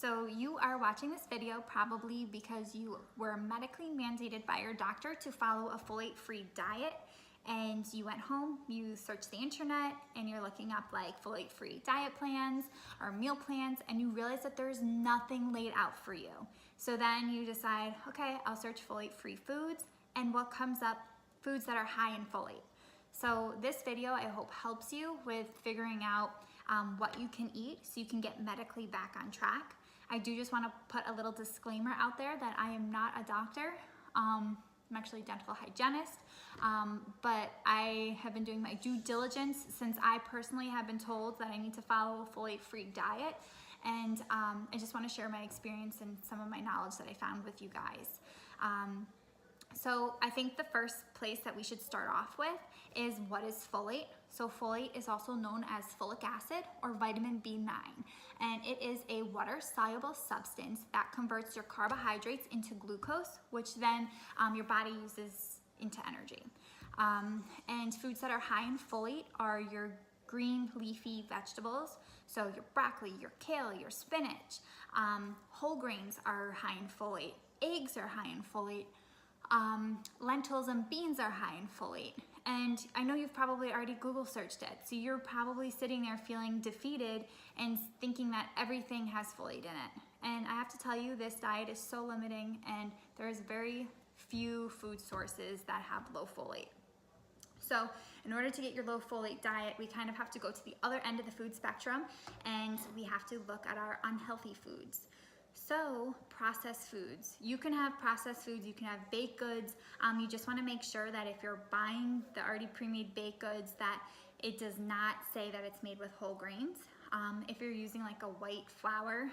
So you are watching this video probably because you were medically mandated by your doctor to follow a folate-free diet, and you went home, you searched the internet, and you're looking up like folate-free diet plans or meal plans, and you realize that there's nothing laid out for you. So then you decide, okay, I'll search folate-free foods, and what comes up? Foods that are high in folate. So this video, I hope, helps you with figuring out what you can eat so you can get medically back on track. I do just want to put a little disclaimer out there that I am not a doctor. I'm actually a dental hygienist, but I have been doing my due diligence since I personally have been told that I need to follow a folate-free diet, and I just want to share my experience and some of my knowledge that I found with you guys. So I think the first place that we should start off with is what is folate. So folate is also known as folic acid or vitamin B9, and it is a water-soluble substance that converts your carbohydrates into glucose, which then your body uses into energy. And foods that are high in folate are your green leafy vegetables, so your broccoli, your kale, your spinach. Whole grains are high in folate. Eggs are high in folate. Lentils and beans are high in folate. And I know you've probably already Google searched it, so you're probably sitting there feeling defeated and thinking that everything has folate in it. And I have to tell you, this diet is so limiting, and there's very few food sources that have low folate. So in order to get your low folate diet, we kind of have to go to the other end of the food spectrum, and we have to look at our unhealthy foods. So processed foods. You can have processed foods, you can have baked goods. You just want to make sure that if you're buying the already pre-made baked goods, that it does not say that it's made with whole grains. If you're using like a white flour,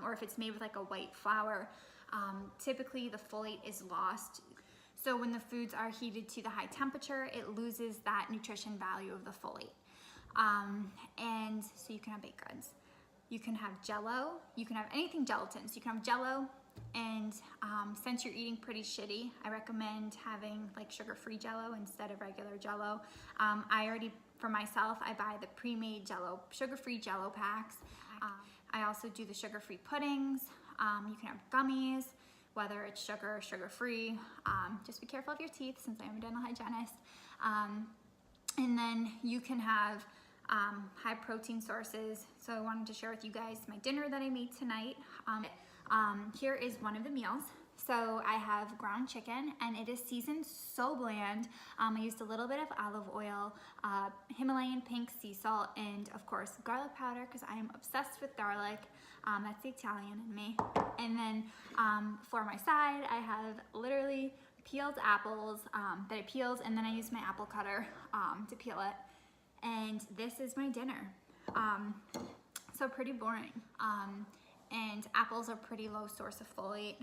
or if it's made with like a white flour, typically the folate is lost. So when the foods are heated to the high temperature, it loses that nutrition value of the folate. And so you can have baked goods. You can have Jell-O, you can have anything gelatin. So you can have Jell-O, and since you're eating pretty shitty, I recommend having like sugar-free Jell-O instead of regular Jell-O. For myself, I buy the pre-made Jell-O, sugar-free Jell-O packs. I also do the sugar-free puddings. You can have gummies, whether it's sugar or sugar-free. Just be careful of your teeth since I am a dental hygienist. And then you can have high protein sources. So I wanted to share with you guys my dinner that I made tonight. Here is one of the meals. So I have ground chicken, and it is seasoned so bland. I used a little bit of olive oil, Himalayan pink sea salt, and of course garlic powder because I am obsessed with garlic. That's the Italian in me. And then for my side, I have literally peeled apples that I peeled, and then I used my apple cutter to peel it. And this is my dinner. So pretty boring. And apples are pretty low source of folate.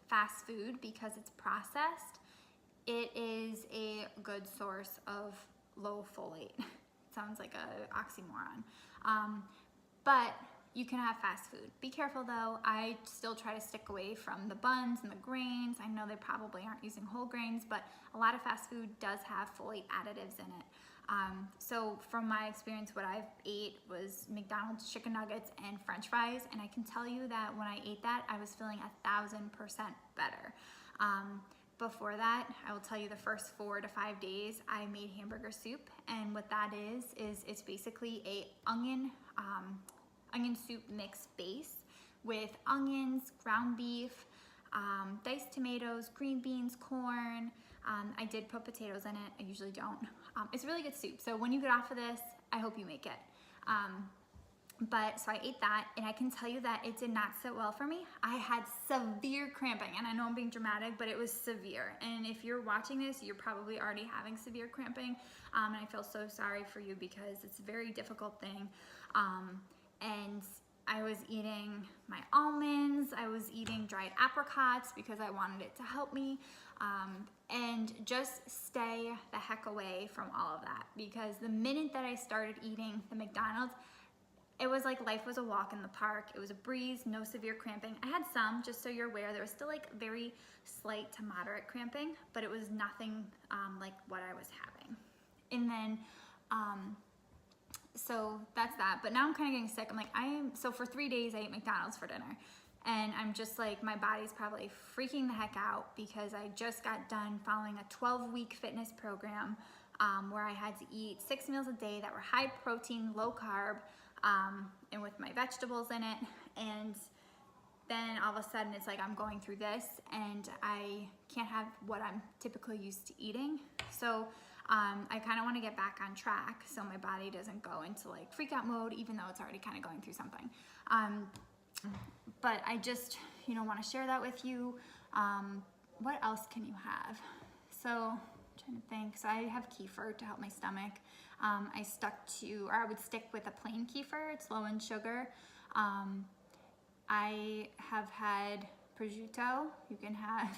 Fast food, because it's processed, it is a good source of low folate. Sounds like an oxymoron. But you can have fast food. Be careful though. I still try to stick away from the buns and the grains. I know they probably aren't using whole grains, but a lot of fast food does have folate additives in it. So from my experience, what I've ate was McDonald's chicken nuggets and French fries, and I can tell you that when I ate that, I was feeling 1,000% better. Before that, I will tell you the first 4 to 5 days, I made hamburger soup, and what that is it's basically a onion soup mix base with onions, ground beef, diced tomatoes, green beans, corn. I did put potatoes in it. I usually don't. It's really good soup. So when you get off of this, I hope you make it. So I ate that, and I can tell you that it did not sit well for me. I had severe cramping, and I know I'm being dramatic, but it was severe. And if you're watching this, you're probably already having severe cramping. And I feel so sorry for you because it's a very difficult thing. And I was eating my almonds, I was eating dried apricots because I wanted it to help me, and just stay the heck away from all of that, because the minute that I started eating the McDonald's, it was like life was a walk in the park. It was a breeze, no severe cramping. I had some, just so you're aware, there was still like very slight to moderate cramping, but it was nothing like what I was having. And then so that's that. But now I'm kind of getting sick. I'm like, so for 3 days I ate McDonald's for dinner. And I'm just like, my body's probably freaking the heck out because I just got done following a 12-week fitness program where I had to eat 6 meals a day that were high protein, low carb, and with my vegetables in it. And then all of a sudden it's like I'm going through this and I can't have what I'm typically used to eating. So I kind of want to get back on track so my body doesn't go into like freak out mode, even though it's already kind of going through something. But I just, want to share that with you. What else can you have? So I'm trying to think. So I have kefir to help my stomach. I would stick with a plain kefir. It's low in sugar. I have had prosciutto. You can have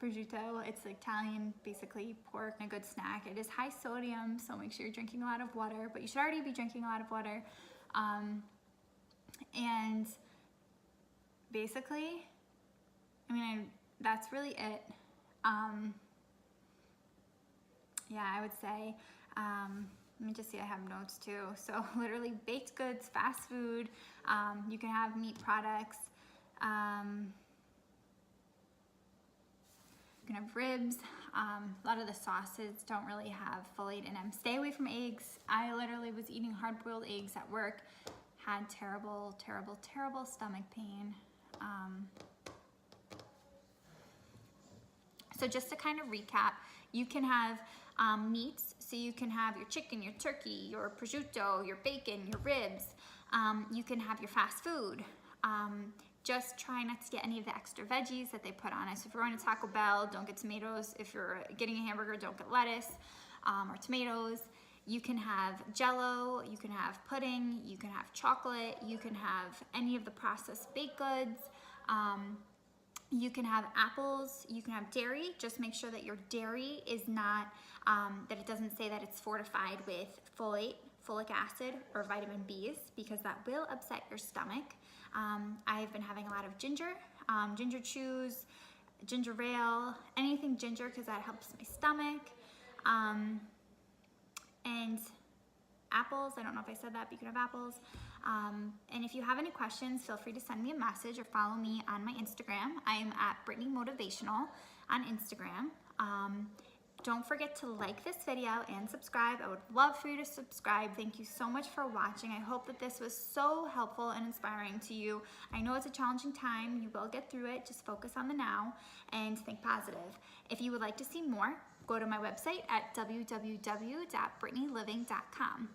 prosciutto. It's Italian, basically pork, and a good snack. It is high sodium, so make sure you're drinking a lot of water, but you should already be drinking a lot of water. And basically, that's really it. Yeah, I would say, let me just see, I have notes too. So literally baked goods, fast food, you can have meat products, you can have ribs. A lot of the sauces don't really have folate in them. Stay away from eggs. I literally was eating hard-boiled eggs at work, had terrible, terrible, terrible stomach pain. So just to kind of recap, you can have meats. So you can have your chicken, your turkey, your prosciutto, your bacon, your ribs. You can have your fast food. Just try not to get any of the extra veggies that they put on it. So if you're going to Taco Bell, don't get tomatoes. If you're getting a hamburger, don't get lettuce or tomatoes. You can have Jell-O, you can have pudding, you can have chocolate, you can have any of the processed baked goods. You can have apples, you can have dairy. Just make sure that your dairy is not, that it doesn't say that it's fortified with folate, folic acid, or vitamin B's, because that will upset your stomach. I've been having a lot of ginger, ginger chews, ginger ale, anything ginger, because that helps my stomach. And apples, I don't know if I said that, but you can have apples. And if you have any questions, feel free to send me a message or follow me on my Instagram. I am at Brittany Motivational on Instagram. Don't forget to like this video and subscribe. I would love for you to subscribe. Thank you so much for watching. I hope that this was so helpful and inspiring to you. I know it's a challenging time. You will get through it. Just focus on the now and think positive. If you would like to see more, go to my website at www.brittnyliving.com.